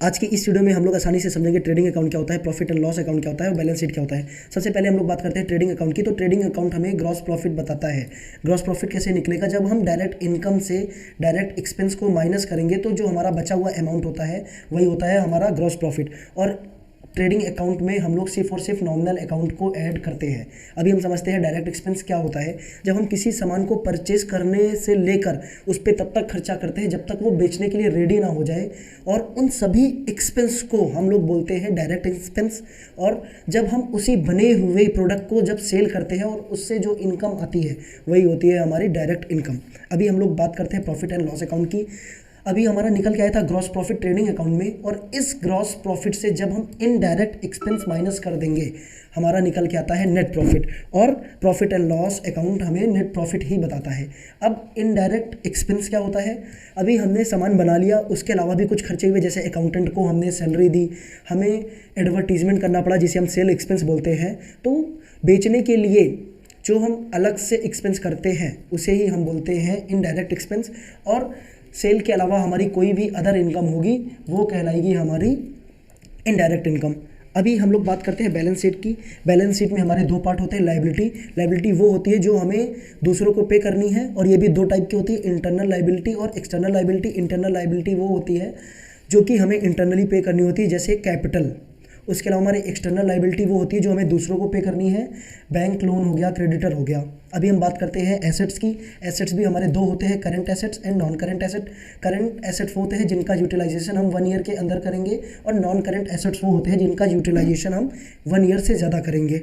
आज की इस वीडियो में हम लोग आसानी से समझेंगे ट्रेडिंग अकाउंट क्या होता है, प्रॉफिट एंड लॉस अकाउंट क्या होता है और बैलेंस शीट क्या होता है। सबसे पहले हम लोग बात करते हैं ट्रेडिंग अकाउंट की। तो ट्रेडिंग अकाउंट हमें ग्रॉस प्रॉफिट बताता है। ग्रॉस प्रॉफिट कैसे निकलेगा? जब हम डायरेक्ट इनकम से डायरेक्ट एक्सपेंस को माइनस करेंगे तो जो हमारा बचा हुआ अमाउंट होता है वही होता है हमारा ग्रॉस प्रॉफिट। और ट्रेडिंग अकाउंट में हम लोग सिर्फ और सिर्फ नॉमिनल अकाउंट को ऐड करते हैं। अभी हम समझते हैं डायरेक्ट एक्सपेंस क्या होता है। जब हम किसी सामान को परचेज करने से लेकर उस पर तब तक खर्चा करते हैं जब तक वो बेचने के लिए रेडी ना हो जाए, और उन सभी एक्सपेंस को हम लोग बोलते हैं डायरेक्ट एक्सपेंस। और जब हम उसी बने हुए प्रोडक्ट को जब सेल करते हैं और उससे जो इनकम आती है वही होती है हमारी डायरेक्ट इनकम। अभी हम लोग बात करते हैं प्रॉफिट एंड लॉस अकाउंट की। अभी हमारा निकल के आया था ग्रॉस प्रॉफिट ट्रेडिंग अकाउंट में, और इस ग्रॉस प्रॉफिट से जब हम इनडायरेक्ट एक्सपेंस माइनस कर देंगे हमारा निकल के आता है नेट प्रॉफिट। और प्रॉफिट एंड लॉस अकाउंट हमें नेट प्रॉफिट ही बताता है। अब इनडायरेक्ट एक्सपेंस क्या होता है? अभी हमने सामान बना लिया, उसके अलावा भी कुछ खर्चे हुए, जैसे अकाउंटेंट को हमने सैलरी दी, हमें एडवर्टीजमेंट करना पड़ा जिसे हम सेल एक्सपेंस बोलते हैं। तो बेचने के लिए जो हम अलग से एक्सपेंस करते हैं उसे ही हम बोलते हैं इनडायरेक्ट एक्सपेंस। और सेल के अलावा हमारी कोई भी अदर इनकम होगी वो कहलाएगी हमारी इनडायरेक्ट इनकम। अभी हम लोग बात करते हैं बैलेंस शीट की। बैलेंस शीट में हमारे दो पार्ट होते हैं। लायबिलिटी वो होती है जो हमें दूसरों को पे करनी है, और ये भी दो टाइप की होती है, इंटरनल लायबिलिटी और एक्सटर्नल लायबिलिटी। इंटरनल लायबिलिटी वो होती है जो कि हमें इंटरनली पे करनी होती है, जैसे कैपिटल। उसके अलावा हमारी एक्सटर्नल लायबिलिटी वो होती है जो हमें दूसरों को पे करनी है, बैंक लोन हो गया, क्रेडिटर हो गया। अभी हम बात करते हैं एसेट्स की। एसेट्स भी हमारे दो होते हैं, current assets and non current asset. Current assets वो होते हैं जिनका यूटिलाइजेशन हम 1 ईयर के अंदर करेंगे, और नॉन करंट एसेट्स वो होते हैं जिनका यूटिलाइजेशन हम 1 ईयर से ज़्यादा करेंगे।